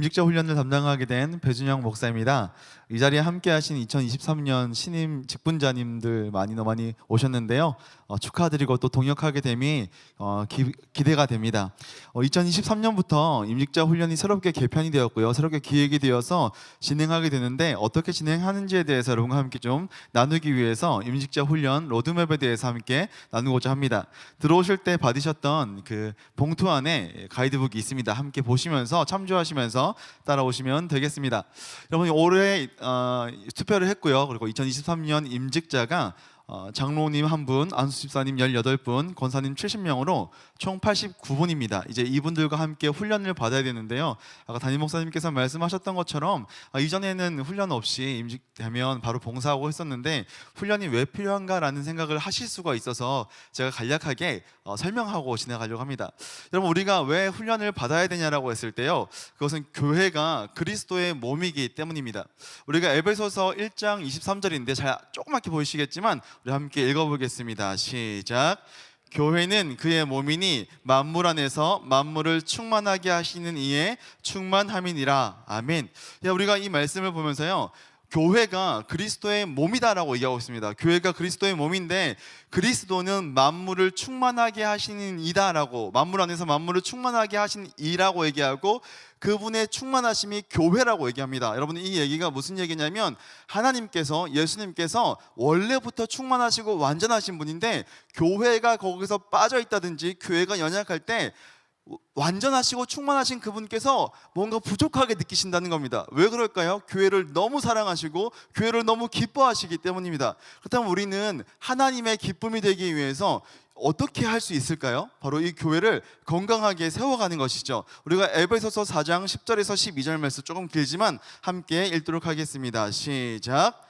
임직자 훈련을 담당하게 된 배준영 목사입니다. 이 자리에 함께하신 2023년 신임 직분자님들 많이 오셨는데요. 축하드리고 또 동역하게 됨이 기대가 됩니다. 2023년부터 임직자 훈련이 새롭게 개편이 되었고요. 새롭게 기획이 되어서 진행하게 되는데 어떻게 진행하는지에 대해서 여러분과 함께 좀 나누기 위해서 임직자 훈련 로드맵에 대해서 함께 나누고자 합니다. 들어오실 때 받으셨던 그 봉투 안에 가이드북이 있습니다. 함께 보시면서 참조하시면서 따라오시면 되겠습니다. 여러분 올해 투표를 했고요. 그리고 2023년 임직자가 장로님 1분, 안수 집사님 18분, 권사님 70명으로 총 89분입니다. 이제 이분들과 함께 훈련을 받아야 되는데요. 아까 담임 목사님께서 말씀하셨던 것처럼 이전에는 훈련 없이 임직되면 바로 봉사하고 했었는데 훈련이 왜 필요한가라는 생각을 하실 수가 있어서 제가 간략하게 설명하고 지나가려고 합니다. 여러분 우리가 왜 훈련을 받아야 되냐라고 했을 때요. 그것은 교회가 그리스도의 몸이기 때문입니다. 우리가 에베소서 1장 23절인데 잘 조그맣게 보이시겠지만 우리 함께 읽어보겠습니다. 시작. 교회는 그의 몸이니 만물 안에서 만물을 충만하게 하시는 이의 충만함이니라. 아멘. 우리가 이 말씀을 보면서요, 교회가 그리스도의 몸이다라고 얘기하고 있습니다. 교회가 그리스도의 몸인데 그리스도는 만물을 충만하게 하시는 이다라고, 만물 안에서 만물을 충만하게 하신 이라고 얘기하고 그분의 충만하심이 교회라고 얘기합니다. 여러분 이 얘기가 무슨 얘기냐면 하나님께서, 예수님께서 원래부터 충만하시고 완전하신 분인데 교회가 거기서 빠져 있다든지 교회가 연약할 때 완전하시고 충만하신 그분께서 뭔가 부족하게 느끼신다는 겁니다. 왜 그럴까요? 교회를 너무 사랑하시고 교회를 너무 기뻐하시기 때문입니다. 그렇다면 우리는 하나님의 기쁨이 되기 위해서 어떻게 할 수 있을까요? 바로 이 교회를 건강하게 세워가는 것이죠. 우리가 에베소서 4장 10절에서 12절 말씀 조금 길지만 함께 읽도록 하겠습니다. 시작.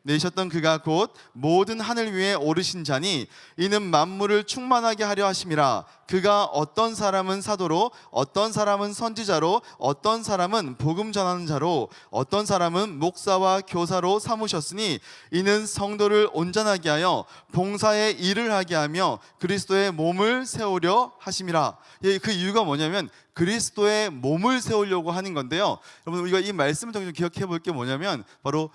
내셨던 그가 곧 모든 하늘 위에 오르신 자니 이는 만물을 충만하게 하려 하심이라. 그가 어떤 사람은 사도로, 어떤 사람은 선지자로, 어떤 사람은 복음 전하는 자로, 어떤 사람은 목사와 교사로 삼으셨으니 이는 성도를 온전하게 하여 봉사의 일을 하게 하며 그리스도의 몸을 세우려 하심이라. 그 이유가 뭐냐면 그리스도의 몸을 세우려고 하는 건데요. 여러분 우리가 이 말씀을 통해서 기억해 볼 게 뭐냐면 바로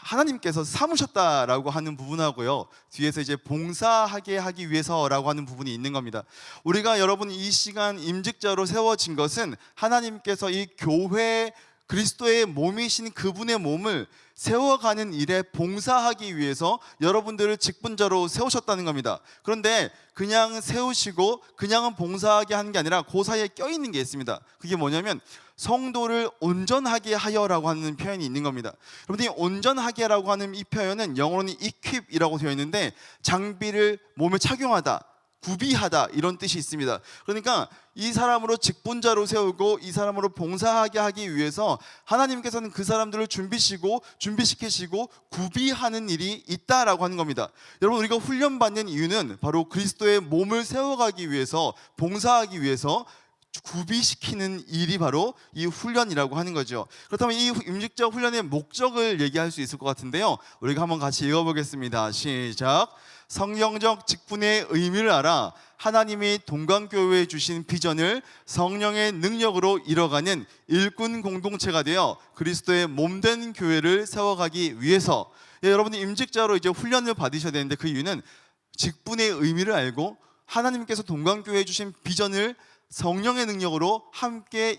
하나님께서 삼으셨다라고 하는 부분하고요, 뒤에서 이제 봉사하게 하기 위해서라고 하는 부분이 있는 겁니다. 우리가 여러분 이 시간 임직자로 세워진 것은 하나님께서 이 교회 그리스도의 몸이신 그분의 몸을 세워가는 일에 봉사하기 위해서 여러분들을 직분자로 세우셨다는 겁니다. 그런데 그냥 세우시고 그냥은 봉사하게 하는 게 아니라 그 사이에 껴있는 게 있습니다. 그게 뭐냐면 성도를 온전하게 하여라고 하는 표현이 있는 겁니다. 여러분이 온전하게라고 하는 이 표현은 영어로는 equip이라고 되어 있는데 장비를 몸에 착용하다, 구비하다 이런 뜻이 있습니다. 그러니까 이 사람으로 직분자로 세우고 이 사람으로 봉사하게 하기 위해서 하나님께서는 그 사람들을 준비시키시고 구비하는 일이 있다라고 하는 겁니다. 여러분 우리가 훈련받는 이유는 바로 그리스도의 몸을 세워가기 위해서, 봉사하기 위해서 구비시키는 일이 바로 이 훈련이라고 하는 거죠. 그렇다면 이 임직자 훈련의 목적을 얘기할 수 있을 것 같은데요, 우리가 한번 같이 읽어보겠습니다. 시작. 성경적 직분의 의미를 알아 하나님이 동강교회에 주신 비전을 성령의 능력으로 이뤄가는 일꾼 공동체가 되어 그리스도의 몸된 교회를 세워가기 위해서. 여러분이 임직자로 이제 훈련을 받으셔야 되는데 그 이유는 직분의 의미를 알고 하나님께서 동강교회에 주신 비전을 성령의 능력으로 함께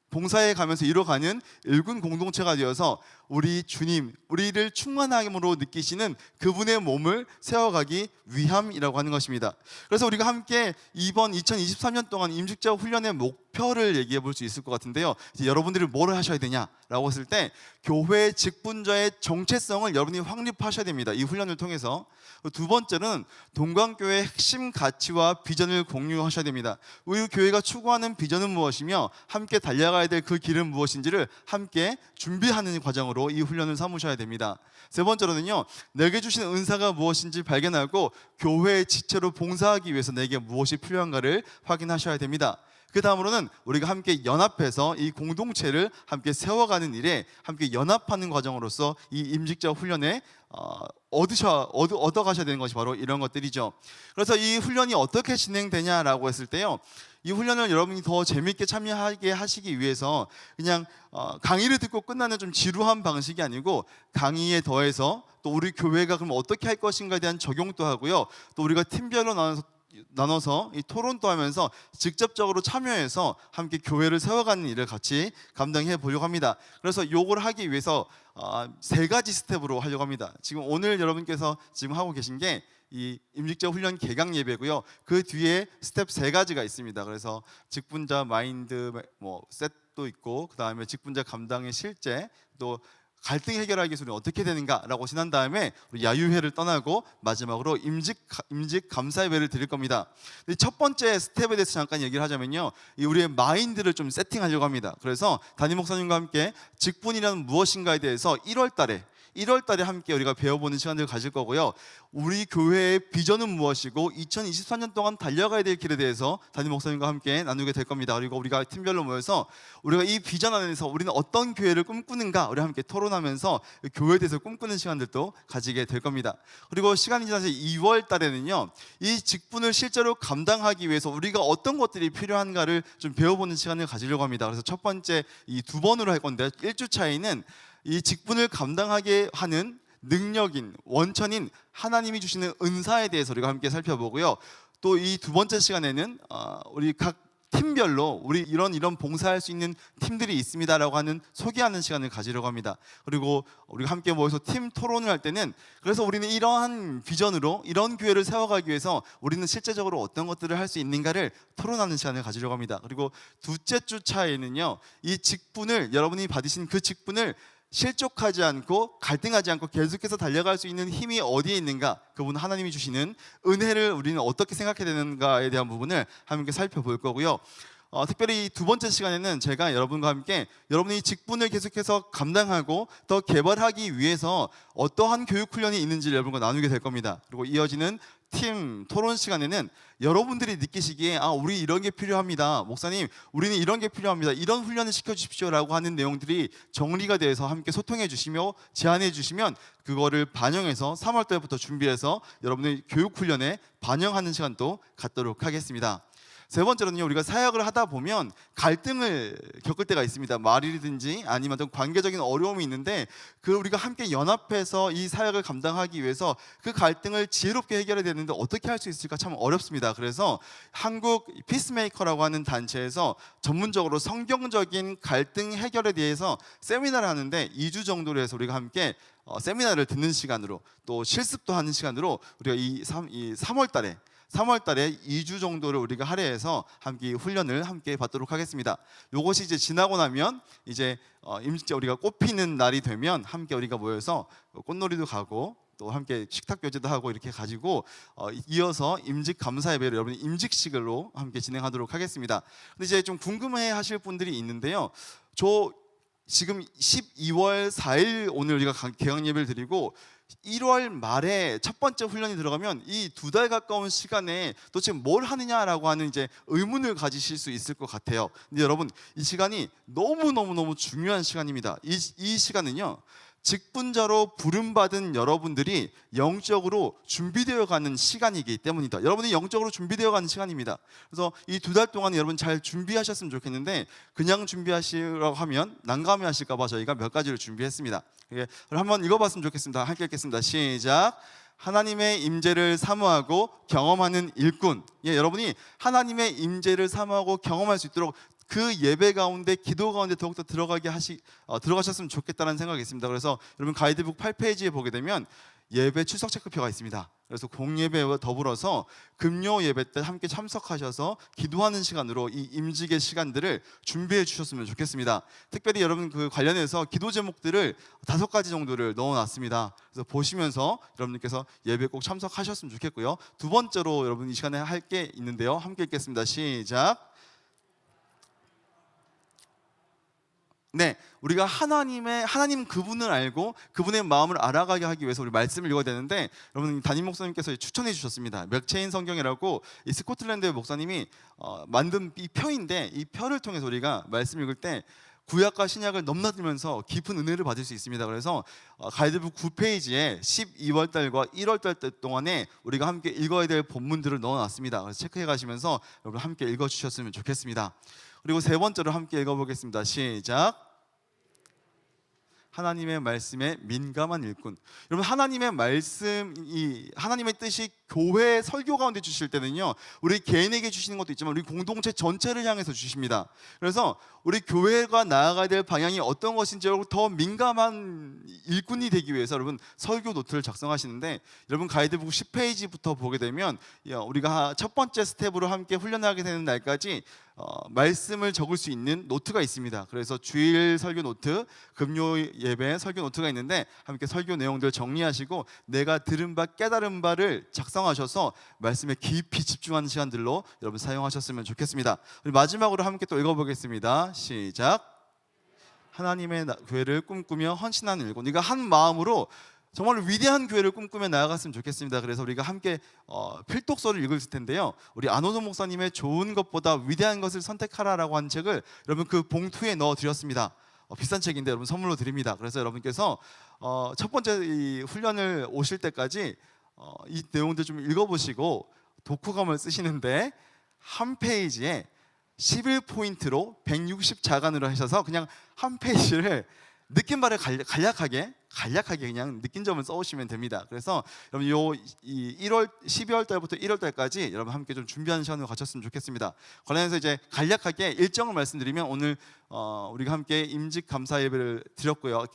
봉사해 가면서 이뤄가는 일군 공동체가 되어서 우리 주님, 우리를 충만함으로 느끼시는 그분의 몸을 세워가기 위함이라고 하는 것입니다. 그래서 우리가 함께 이번 2023년 동안 임직자 훈련의 목표를 얘기해 볼 수 있을 것 같은데요, 이제 여러분들이 뭘 하셔야 되냐라고 했을 때 교회 직분자의 정체성을 여러분이 확립하셔야 됩니다. 이 훈련을 통해서. 두 번째는 동강교회의 핵심 가치와 비전을 공유하셔야 됩니다. 우리 교회가 추구하는 비전은 무엇이며 함께 달려가야 될 그 길은 무엇인지를 함께 준비하는 과정으로 이 훈련을 삼으셔야 됩니다. 세 번째로는요, 내게 주신 은사가 무엇인지 발견하고 교회의 지체로 봉사하기 위해서 내게 무엇이 필요한가를 확인하셔야 됩니다. 그 다음으로는 우리가 함께 연합해서 이 공동체를 함께 세워가는 일에 함께 연합하는 과정으로서 이 임직자 훈련에 얻어가셔야 되는 것이 바로 이런 것들이죠. 그래서 이 훈련이 어떻게 진행되냐라고 했을 때요, 이 훈련을 여러분이 더 재밌게 참여하게 하시기 위해서 그냥 강의를 듣고 끝나는 좀 지루한 방식이 아니고, 강의에 더해서 또 우리 교회가 그럼 어떻게 할 것인가에 대한 적용도 하고요, 또 우리가 팀별로 나눠서 이 토론도 하면서 직접적으로 참여해서 함께 교회를 세워가는 일을 같이 감당해 보려고 합니다. 그래서 요걸 하기 위해서 3가지 스텝으로 하려고 합니다. 지금 오늘 여러분께서 지금 하고 계신 게 이 임직자 훈련 개강 예배고요. 그 뒤에 스텝 3가지가 있습니다. 그래서 직분자 마인드 셋도 있고, 그 다음에 직분자 감당의 실제, 또 갈등 해결하기 기술이 어떻게 되는가라고 지난 다음에 우리 야유회를 떠나고 마지막으로 임직 감사 예배를 드릴 겁니다. 첫 번째 스텝에 대해서 잠깐 얘기를 하자면요, 우리의 마인드를 좀 세팅하려고 합니다. 그래서 담임 목사님과 함께 직분이란 무엇인가에 대해서 1월 달에 함께 우리가 배워보는 시간들을 가질 거고요. 우리 교회의 비전은 무엇이고 2023년 동안 달려가야 될 길에 대해서 담임 목사님과 함께 나누게 될 겁니다. 그리고 우리가 팀별로 모여서 우리가 이 비전 안에서 우리는 어떤 교회를 꿈꾸는가, 우리 함께 토론하면서 교회에 대해서 꿈꾸는 시간들도 가지게 될 겁니다. 그리고 시간이 지나서 2월 달에는요, 이 직분을 실제로 감당하기 위해서 우리가 어떤 것들이 필요한가를 좀 배워보는 시간을 가지려고 합니다. 그래서 첫 번째 이 2번으로 할 건데, 1주 차이는 이 직분을 감당하게 하는 능력인, 원천인 하나님이 주시는 은사에 대해서 우리가 함께 살펴보고요. 또 이 2번째 시간에는 우리 각 팀별로 우리 이런 봉사할 수 있는 팀들이 있습니다라고 하는 소개하는 시간을 가지려고 합니다. 그리고 우리가 함께 모여서 팀 토론을 할 때는, 그래서 우리는 이러한 비전으로 이런 교회를 세워가기 위해서 우리는 실제적으로 어떤 것들을 할 수 있는가를 토론하는 시간을 가지려고 합니다. 그리고 둘째 주 차에는요, 이 직분을, 여러분이 받으신 그 직분을 실족하지 않고 갈등하지 않고 계속해서 달려갈 수 있는 힘이 어디에 있는가, 그분 하나님이 주시는 은혜를 우리는 어떻게 생각해야 되는가에 대한 부분을 함께 살펴볼 거고요. 특별히 이 2번째 시간에는 제가 여러분과 함께 여러분이 직분을 계속해서 감당하고 더 개발하기 위해서 어떠한 교육 훈련이 있는지를 여러분과 나누게 될 겁니다. 그리고 이어지는 팀 토론 시간에는 여러분들이 느끼시기에 우리 이런 게 필요합니다, 목사님 우리는 이런 게 필요합니다, 이런 훈련을 시켜주십시오 라고 하는 내용들이 정리가 돼서 함께 소통해 주시며 제안해 주시면 그거를 반영해서 3월 달부터 준비해서 여러분의 교육 훈련에 반영하는 시간도 갖도록 하겠습니다. 세 번째로는요, 우리가 사역을 하다 보면 갈등을 겪을 때가 있습니다. 말이든지 아니면 어떤 관계적인 어려움이 있는데, 우리가 함께 연합해서 이 사역을 감당하기 위해서 그 갈등을 지혜롭게 해결해야 되는데 어떻게 할 수 있을까 참 어렵습니다. 그래서 한국 피스메이커라고 하는 단체에서 전문적으로 성경적인 갈등 해결에 대해서 세미나를 하는데, 2주 정도로 해서 우리가 함께 세미나를 듣는 시간으로, 또 실습도 하는 시간으로 우리가 이 3월 달에 2주 정도를 우리가 할애해서 함께 훈련을 함께 받도록 하겠습니다. 이것이 이제 지나고 나면 이제 임직자 우리가 꽃피는 날이 되면 함께 우리가 모여서 꽃놀이도 가고 또 함께 식탁 교제도 하고 이렇게 가지고 이어서 임직 감사 예배를 여러분이 임직식으로 함께 진행하도록 하겠습니다. 근데 이제 좀 궁금해하실 분들이 있는데요. 저 지금 12월 4일 오늘 우리가 개강 예배를 드리고 1월 말에 첫 번째 훈련이 들어가면 이 2달 가까운 시간에 도대체 뭘 하느냐라고 하는 이제 의문을 가지실 수 있을 것 같아요. 근데 여러분, 이 시간이 너무 중요한 시간입니다. 이 시간은요, 직분자로 부름받은 여러분들이 영적으로 준비되어 가는 시간이기 때문이다. 여러분이 영적으로 준비되어 가는 시간입니다. 그래서 이 2달 동안 여러분 잘 준비하셨으면 좋겠는데, 그냥 준비하시라고 하면 난감해 하실까 봐 저희가 몇 가지를 준비했습니다. 그럼 한번 읽어봤으면 좋겠습니다. 함께 읽겠습니다. 시작. 하나님의 임재를 사모하고 경험하는 일꾼. 여러분이 하나님의 임재를 사모하고 경험할 수 있도록 그 예배 가운데, 기도 가운데 더욱더 들어가셨으면 좋겠다는 생각이 있습니다. 그래서 여러분 가이드북 8페이지에 보게 되면 예배 출석 체크표가 있습니다. 그래서 공예배와 더불어서 금요 예배 때 함께 참석하셔서 기도하는 시간으로 이 임직의 시간들을 준비해 주셨으면 좋겠습니다. 특별히 여러분 그 관련해서 기도 제목들을 5가지 정도를 넣어놨습니다. 그래서 보시면서 여러분들께서 예배 꼭 참석하셨으면 좋겠고요. 두 번째로 여러분 이 시간에 할 게 있는데요. 함께 읽겠습니다. 시작. 네, 우리가 하나님 그분을 알고 그분의 마음을 알아가게 하기 위해서 우리 말씀을 읽어야 되는데, 여러분 담임 목사님께서 추천해 주셨습니다. 맥체인 성경이라고 이 스코틀랜드의 목사님이 만든 이 표인데, 이 표를 통해서 우리가 말씀 읽을 때 구약과 신약을 넘나들면서 깊은 은혜를 받을 수 있습니다. 그래서 가이드북 9페이지에 12월 달과 1월 달 동안에 우리가 함께 읽어야 될 본문들을 넣어놨습니다. 그래서 체크해 가시면서 여러분 함께 읽어주셨으면 좋겠습니다. 그리고 세 번째로 함께 읽어보겠습니다. 시작. 하나님의 말씀에 민감한 일꾼. 여러분, 하나님의 말씀이, 하나님의 뜻이 교회 설교 가운데 주실 때는요, 우리 개인에게 주시는 것도 있지만 우리 공동체 전체를 향해서 주십니다. 그래서 우리 교회가 나아가야 될 방향이 어떤 것인지 더 민감한 일꾼이 되기 위해서 여러분 설교 노트를 작성하시는데, 여러분 가이드북 10페이지부터 보게 되면 우리가 첫 번째 스텝으로 함께 훈련하게 되는 날까지 말씀을 적을 수 있는 노트가 있습니다. 그래서 주일 설교 노트, 금요 예배 설교 노트가 있는데, 함께 설교 내용들 정리하시고 내가 들은 바 깨달은 바를 작성하셔서 말씀에 깊이 집중하는 시간들로 여러분 사용하셨으면 좋겠습니다. 우리 마지막으로 함께 또 읽어보겠습니다. 시작. 하나님의 교회를 꿈꾸며 헌신하는 일꾼. 우리가 한 마음으로 정말 위대한 교회를 꿈꾸며 나아갔으면 좋겠습니다. 그래서 우리가 함께 필독서를 읽을 텐데요, 우리 안호선 목사님의 좋은 것보다 위대한 것을 선택하라라고 한 책을 여러분 그 봉투에 넣어드렸습니다. 비싼 책인데 여러분 선물로 드립니다. 그래서 여러분께서 첫 번째 이 훈련을 오실 때까지 이 내용들 좀 읽어보시고 독후감을 쓰시는데, 한 페이지에 11포인트로 160자간으로 하셔서 그냥 한 페이지를 느낀 바를 간략하게 그냥 느낀 점을 써오시면 됩니다. 그래서 여러분 이 12월 달부터 1월 달까지 여러분 함께 좀 준비하는 시간을 가졌으면 좋겠습니다. 관련해서 이제 간략하게 일정을 말씀드리면, 오늘 우리가 함께 임직 감사 예배를 드렸고요,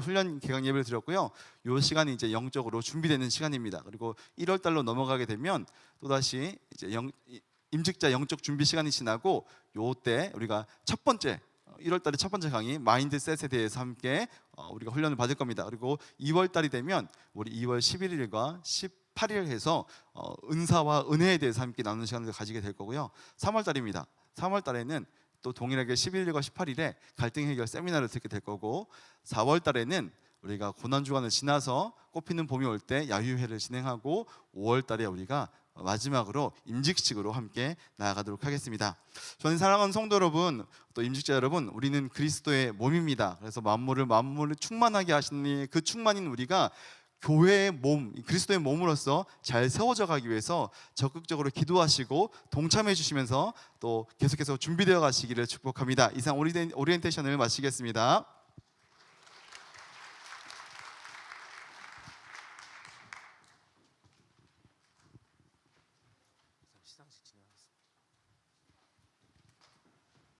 훈련 개강 예배를 드렸고요. 이 시간이 이제 영적으로 준비되는 시간입니다. 그리고 1월 달로 넘어가게 되면 또 다시 이제 임직자 영적 준비 시간이 지나고, 요때 우리가 첫 번째 1월 달에 첫 번째 강의 마인드셋에 대해서 함께 우리가 훈련을 받을 겁니다. 그리고 2월 달이 되면 우리 2월 11일과 18일 해서 은사와 은혜에 대해서 함께 나누는 시간을 가지게 될 거고요. 3월 달입니다. 3월 달에는 또 동일하게 11일과 18일에 갈등 해결 세미나를 듣게 될 거고, 4월 달에는 우리가 고난 주간을 지나서 꽃피는 봄이 올 때 야유회를 진행하고, 5월 달에 우리가 마지막으로 임직식으로 함께 나아가도록 하겠습니다. 저는 사랑하는 성도 여러분, 또 임직자 여러분, 우리는 그리스도의 몸입니다. 그래서 만물을 충만하게 하시는 그 충만인 우리가 교회의 몸, 그리스도의 몸으로서 잘 세워져 가기 위해서 적극적으로 기도하시고 동참해 주시면서 또 계속해서 준비되어 가시기를 축복합니다. 이상 오리엔테이션을 마치겠습니다.